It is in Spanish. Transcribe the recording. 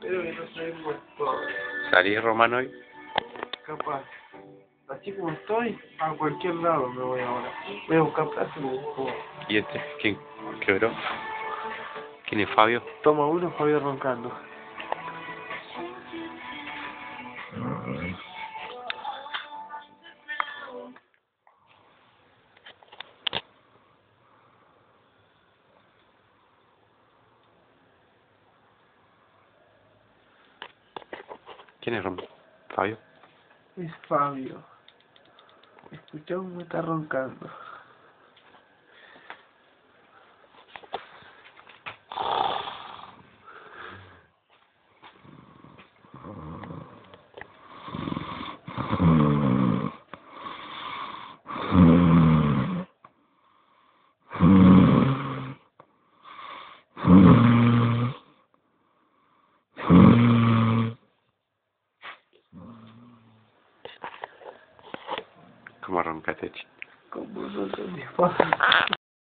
Pero que no soy muy pobre. ¿Salís, Romano, hoy? Capaz. Así como estoy, a cualquier lado me voy ahora. Voy a buscar plata y me busco. ¿Y este? ¿Quién quebró? ¿Quién es Fabio? Toma uno, Fabio roncando. ¿Quién es Fabio? Es Fabio. Escuchá cómo está roncando. ¿Cómo roncaste, chico? Como no te